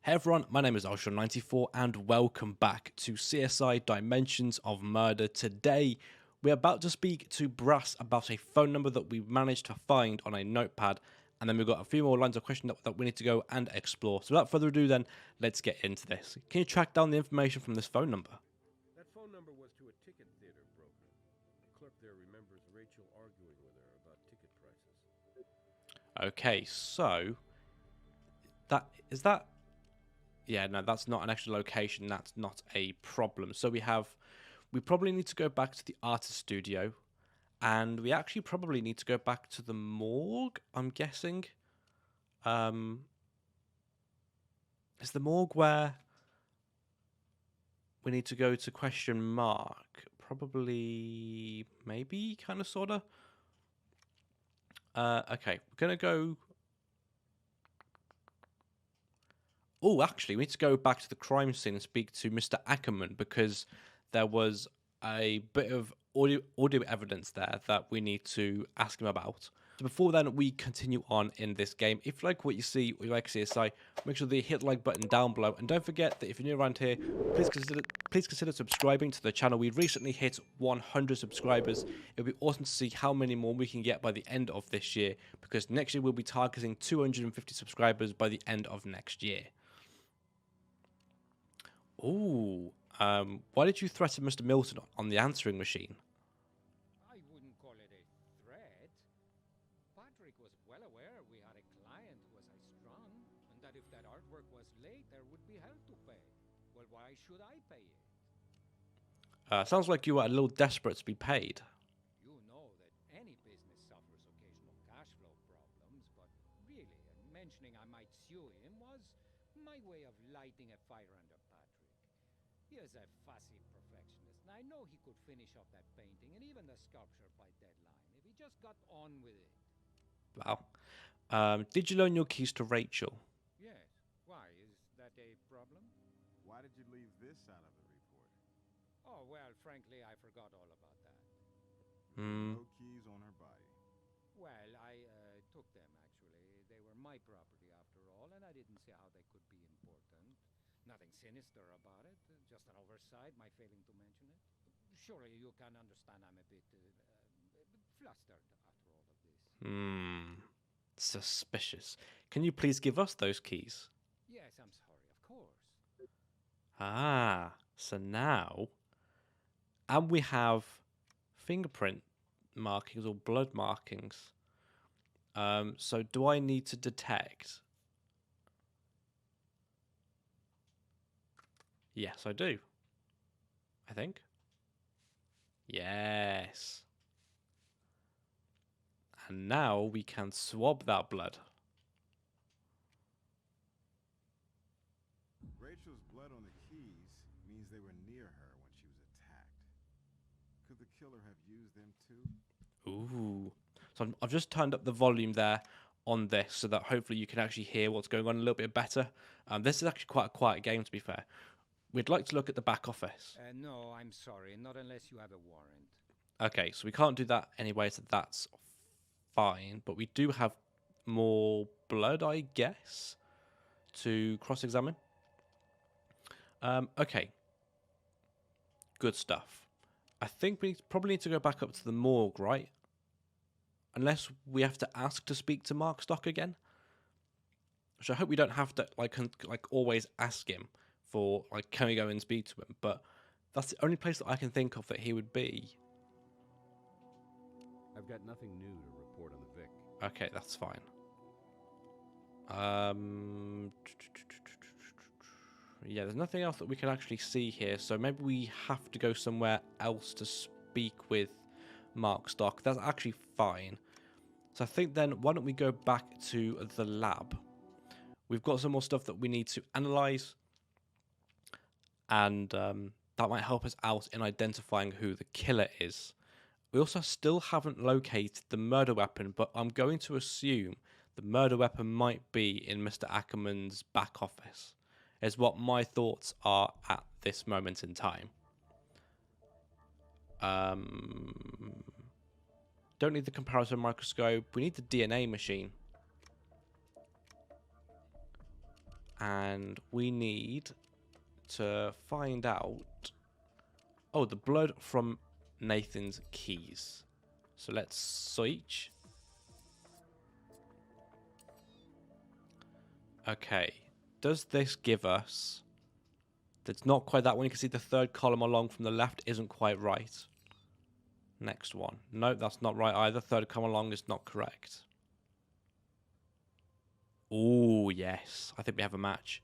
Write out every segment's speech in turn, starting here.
Hey everyone, my name is Ultra94 and welcome back to CSI Dimensions of Murder. Today, we're about to speak to Brass about a phone number that we managed to find on a notepad, and then we've got a few more lines of questioning that we need to go and explore. So without further ado then, let's get into this. Can you track down the information from this phone number? That phone number was to a ticket theater broker. The clerk there remembers Rachel arguing with her about ticket prices. Okay, so that. Yeah, no, that's not an actual location. That's not a problem. So we probably need to go back to the artist studio, and we actually probably need to go back to the morgue, I'm guessing. Is the morgue where we need to go to question mark? Probably, maybe, kind of, sort of. Okay, we're going to go... Oh, actually, we need to go back to the crime scene and speak to Mr. Ackerman because there was a bit of audio evidence there that we need to ask him about. So before then, we continue on in this game. If you like what you see or you like CSI, make sure that you hit the like button down below. And don't forget that if you're new around here, please consider subscribing to the channel. We recently hit 100 subscribers. It would be awesome to see how many more we can get by the end of this year, because next year we'll be targeting 250 subscribers by the end of next year. Ooh, why did you threaten Mr. Milton on the answering machine? I wouldn't call it a threat. Patrick was well aware we had a client who was high-strung, and that if that artwork was late, there would be hell to pay. Well, why should I pay it? Sounds like you were a little desperate to be paid. You know that any business suffers occasional cash flow problems, but really, mentioning I might sue him was my way of lighting a fire under Patrick. He is a fussy perfectionist, and I know he could finish up that painting and even the sculpture by deadline if he just got on with it. Wow. Did you loan your keys to Rachel? Yes. Why? Is that a problem? Why did you leave this out of the report? Oh, well, frankly, I forgot all about that. No keys on her body. Well, I took them, actually. They were my property, after all, and I didn't see how they could be important. Nothing sinister about it, just an oversight, my failing to mention it. Surely you can understand I'm a bit flustered after all of this. Suspicious. Can you please give us those keys? Yes, I'm sorry, of course. Ah, so now... And we have fingerprint markings or blood markings. So do I need to detect? Yes, I do. I think. Yes. And now we can swab that blood. Rachel's blood on the keys means they were near her when she was attacked. Could the killer have used them too? Ooh. So I've just turned up the volume there on this so that hopefully you can actually hear what's going on a little bit better. This is actually quite a quiet game, to be fair. We'd like to look at the back office. No, I'm sorry, not unless you have a warrant. Okay, so we can't do that anyway, so that's fine. But we do have more blood, I guess, to cross-examine. Okay. Good stuff. I think we probably need to go back up to the morgue, right? Unless we have to ask to speak to Mark Stock again. Which I hope we don't have to like always ask him for like, can we go and speak to him? But that's the only place that I can think of that he would be. I've got nothing new to report on the Vic. Okay, that's fine. Yeah, there's nothing else that we can actually see here, so maybe we have to go somewhere else to speak with Mark Stock. That's actually fine. So I think then, why don't we go back to the lab? We've got some more stuff that we need to analyze, and that might help us out in identifying who the killer is. We also still haven't located the murder weapon, but I'm going to assume the murder weapon might be in Mr. Ackerman's back office, is what my thoughts are at this moment in time. Don't need the comparison microscope. We need the DNA machine. And we need to find out... Oh, the blood from Nathan's keys. So let's search. Okay. Does this give us... That's not quite that one. You can see the third column along from the left isn't quite right. Next one. No, that's not right either. Third column along is not correct. Oh, yes. I think we have a match.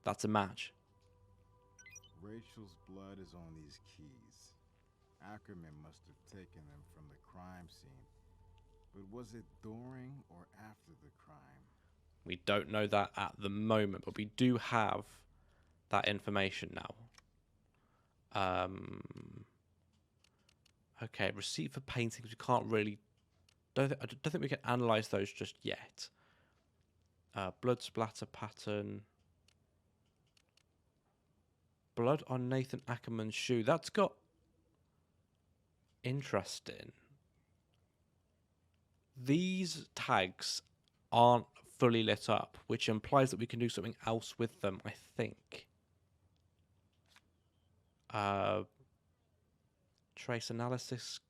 That's a match. Rachel's blood is on these keys. Ackerman must have taken them from the crime scene. But was it during or after the crime? We don't know that at the moment, but we do have that information now. Okay, receipt for paintings. We can't really... I don't think we can analyze those just yet. Blood splatter pattern. Blood on Nathan Ackerman's shoe. That's got... Interesting. These tags aren't fully lit up, which implies that we can do something else with them, I think. Trace analysis.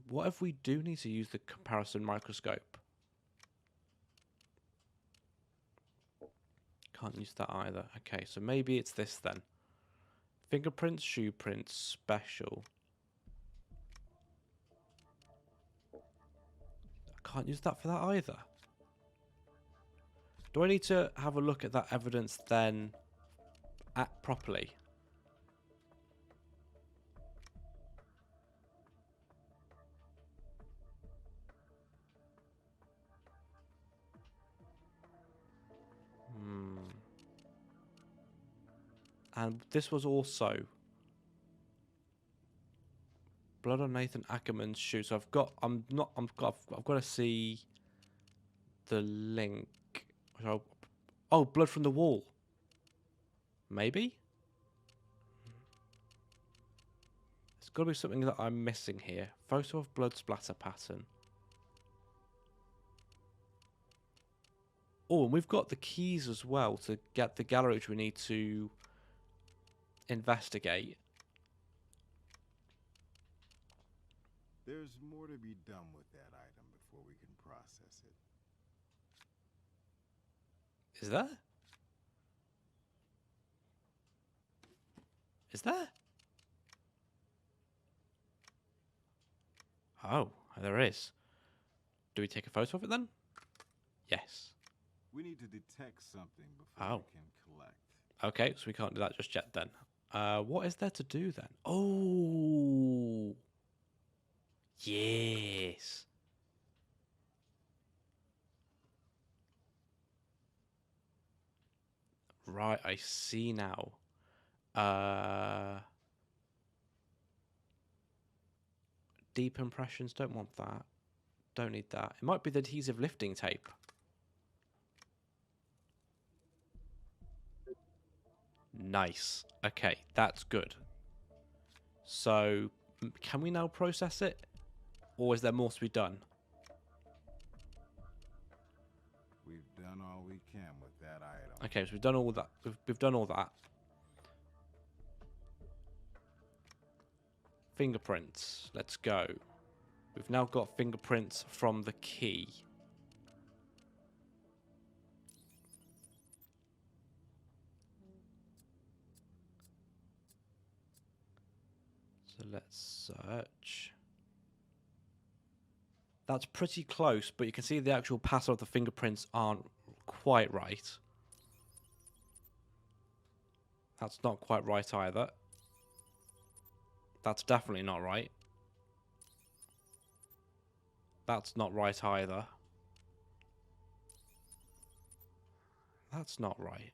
What if we do need to use the comparison microscope? Can't use that either. Okay, so maybe it's this then. Fingerprints, shoe prints, special. I can't use that for that either. Do I need to have a look at that evidence then properly? And this was also blood on Nathan Ackerman's shoe. So I've got to see the link. Oh, blood from the wall. Maybe? There's got to be something that I'm missing here. Photo of blood splatter pattern. Oh, and we've got the keys as well to get the gallery, which we need to investigate. There's more to be done with that item before we can process it. Is there? Is there? Oh, there is. Do we take a photo of it then? Yes. We need to detect something before we can collect. Okay, so we can't do that just yet then. What is there to do then? Oh. Yes. Right, I see now. Deep impressions, don't want that. Don't need that. It might be the adhesive lifting tape. Nice. Okay, that's good. So, can we now process it? Or is there more to be done? We've done all we can with that item. Okay, so we've done all that. We've done all that. Fingerprints. Let's go. We've now got fingerprints from the key. So let's search. That's pretty close, but you can see the actual pattern of the fingerprints aren't quite right. That's not quite right either. That's definitely not right. That's not right either. That's not right.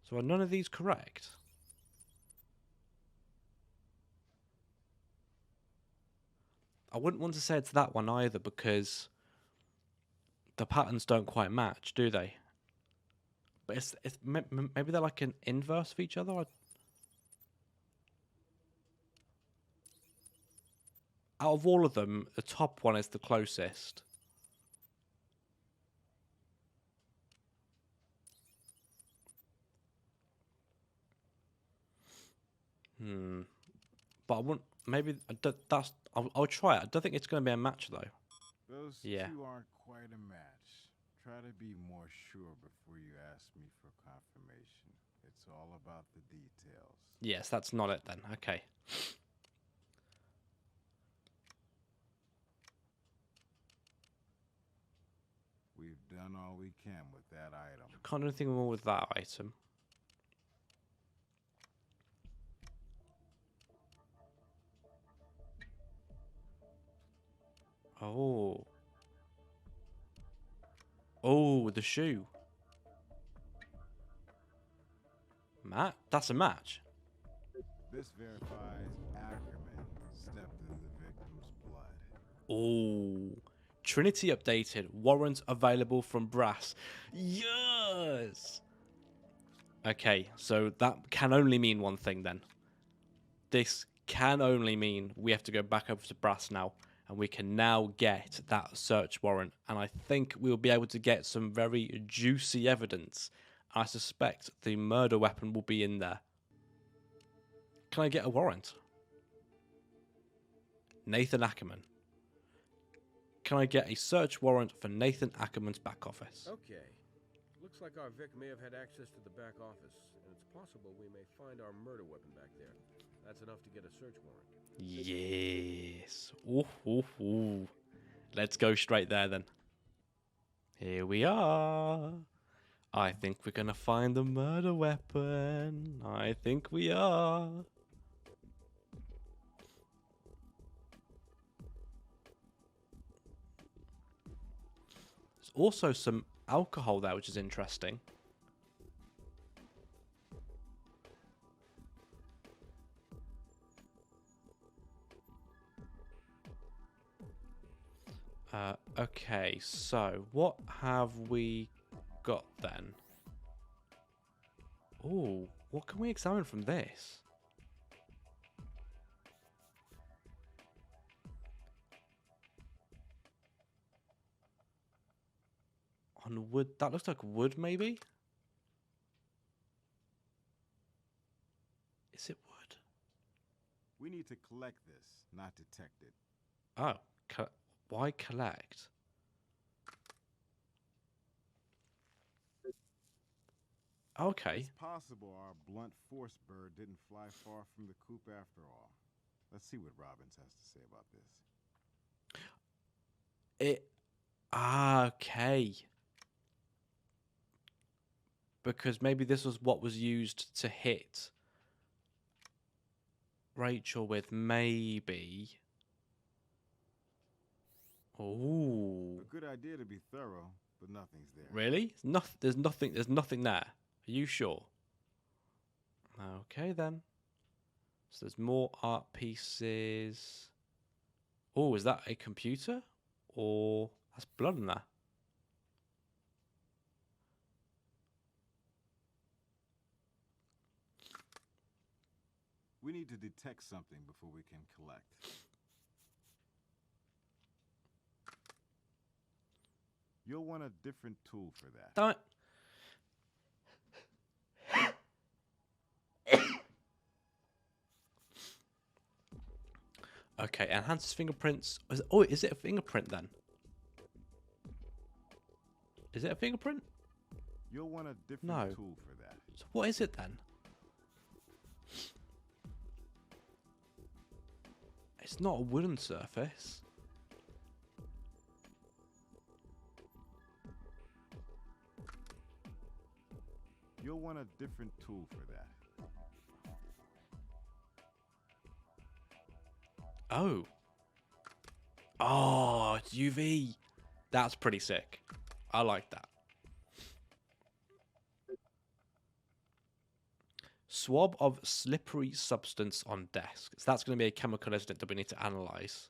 So are none of these correct? I wouldn't want to say it's that one either because the patterns don't quite match, do they? But it's maybe they're like an inverse of each other. Out of all of them, the top one is the closest. But I wouldn't. Maybe that's. I'll try it. I don't think it's going to be a match though. Those Yeah. two aren't quite a match. Try to be more sure before you ask me for confirmation. It's all about the details. Yes, that's not it then. Okay. We've done all we can with that item. Can't do anything more with that item. Oh. Oh, the shoe. That's a match. This verifies Ackerman stepped in the victim's blood. Oh. Trinity updated. Warrant available from Brass. Yes. Okay, so that can only mean one thing then. This can only mean we have to go back over to Brass now, and we can now get that search warrant. And I think we'll be able to get some very juicy evidence. I suspect the murder weapon will be in there. Can I get a warrant? Nathan Ackerman. Can I get a search warrant for Nathan Ackerman's back office? Okay. Looks like our Vic may have had access to the back office, and it's possible we may find our murder weapon back there. That's enough to get a search warrant. Yes. Ooh, ooh, ooh. Let's go straight there then. Here we are. I think we're going to find the murder weapon. I think we are. There's also some alcohol there, which is interesting. Okay, so what have we got then? Oh, what can we examine from this? On wood, that looks like wood maybe? Is it wood? We need to collect this, not detect it. Oh, why collect? Okay. It's possible our blunt force bird didn't fly far from the coop after all. Let's see what Robbins has to say about this. Okay. Because maybe this was what was used to hit Rachel with, maybe. Oh. A good idea to be thorough, but nothing's there. Really? There's nothing there. Are you sure? Okay then. So there's more art pieces. Oh, is that a computer? Or that's blood in there? We need to detect something before we can collect. You'll want a different tool for that. Don't. Okay, enhances fingerprints. Is it a fingerprint then? Is it a fingerprint? You'll want a different No. tool for that. So what is it then? It's not a wooden surface. You'll want a different tool for that. Oh. Oh, it's UV. That's pretty sick. I like that. Swab of slippery substance on desk. So that's going to be a chemical, isn't it, that we need to analyze.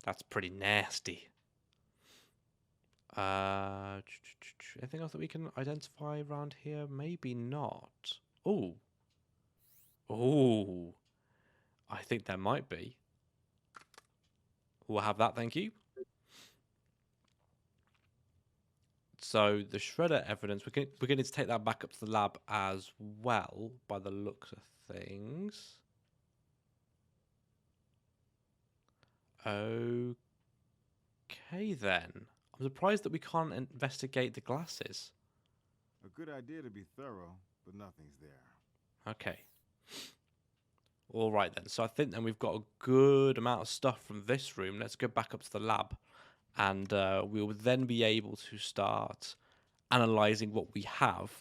That's pretty nasty. Anything else that we can identify around here? Maybe not. Oh. Oh. I think there might be. We'll have that, thank you. So the shredder evidence, we're going to need to take that back up to the lab as well, by the looks of things. Okay, then. I'm surprised that we can't investigate the glasses. A good idea to be thorough, but nothing's there. Okay. All right, then. So I think then we've got a good amount of stuff from this room. Let's go back up to the lab, and we'll then be able to start analyzing what we have.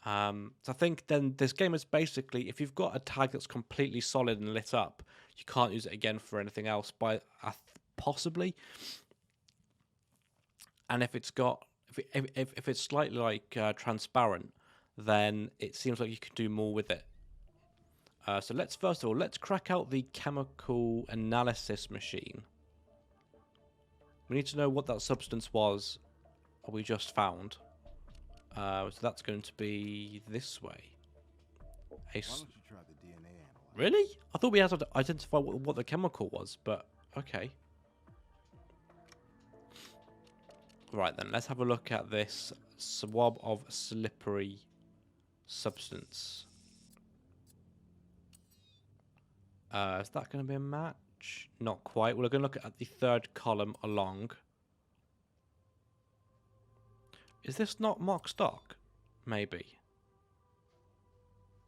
So I think then this game is basically, if you've got a tag that's completely solid and lit up, you can't use it again for anything else, possibly. And if it's got, if it's slightly like transparent, then it seems like you can do more with it. So let's first of all, let's crack out the chemical analysis machine. We need to know what that substance was we just found. So that's going to be this way. Why don't you try the DNA analyzer? Really? I thought we had to identify what the chemical was, but okay. Right then, let's have a look at this swab of slippery substance. Is that going to be a match? Not quite. We're going to look at the third column along. Is this not mock stock? Maybe.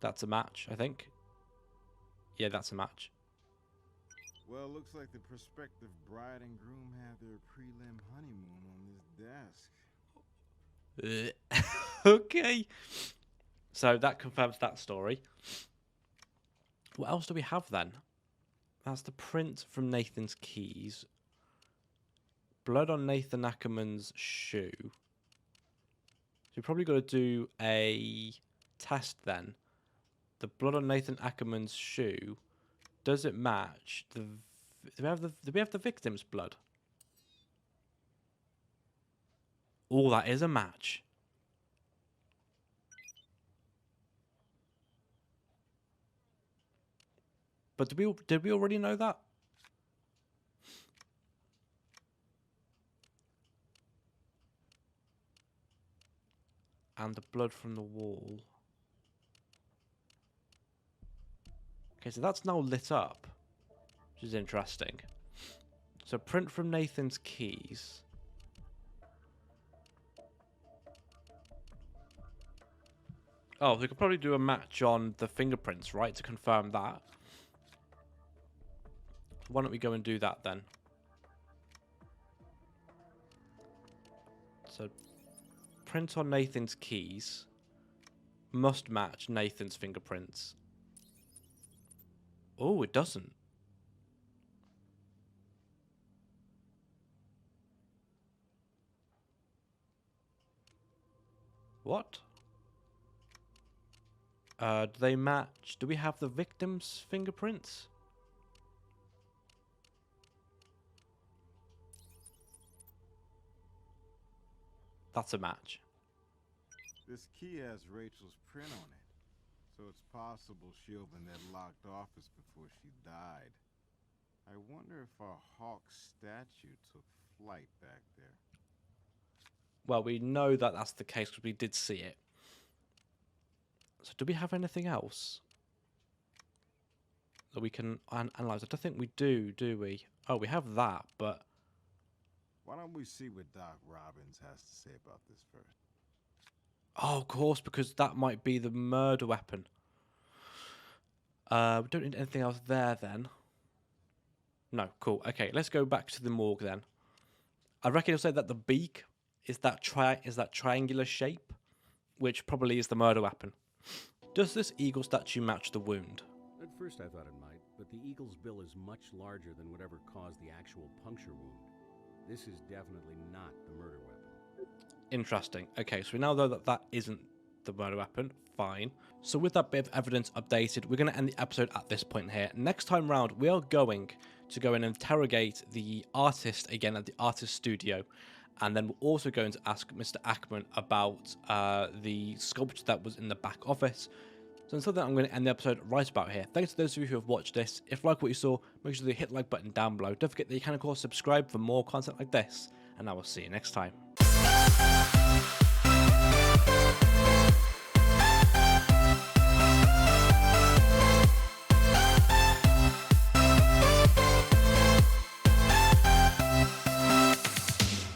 That's a match, I think. Yeah, that's a match. Well, looks like the prospective bride and groom have their prelim honeymoon on this desk. Okay. So that confirms that story. What else do we have then? That's the print from Nathan's keys. Blood on Nathan Ackerman's shoe. So we've probably got to do a test then. The blood on Nathan Ackerman's shoe, does it match the? Do we have the victim's blood? Oh, that is a match. But did we already know that? And the blood from the wall. Okay, so that's now lit up, which is interesting. So print from Nathan's keys. Oh, we could probably do a match on the fingerprints, right, to confirm that. Why don't we go and do that then? So print on Nathan's keys must match Nathan's fingerprints. Oh, it doesn't. What? Do they match? Do we have the victim's fingerprints? That's a match. This key has Rachel's print on it, so it's possible she opened that locked office before she died. I wonder if our Hawk statue took flight back there. Well, we know that that's the case because we did see it. So do we have anything else that we can analyze? I don't think we do we? Oh, we have that, but... Why don't we see what Doc Robbins has to say about this first? Oh, of course, because that might be the murder weapon. We don't need anything else there then. No, cool. Okay, let's go back to the morgue then. I reckon he'll say that the beak is that triangular shape, which probably is the murder weapon. Does this eagle statue match the wound? At first I thought it might, but the eagle's bill is much larger than whatever caused the actual puncture wound. This is definitely not the murder weapon. Interesting. Okay, so we now know that that isn't the murder weapon. Fine. So with that bit of evidence updated, we're going to end the episode at this point here. Next time round, we are going to go and interrogate the artist again at the artist studio. And then we're also going to ask Mr. Ackerman about the sculpture that was in the back office. So until then, I'm going to end the episode right about here. Thanks to those of you who have watched this. If you like what you saw, make sure to hit the like button down below. Don't forget that you can, of course, subscribe for more content like this. And I will see you next time.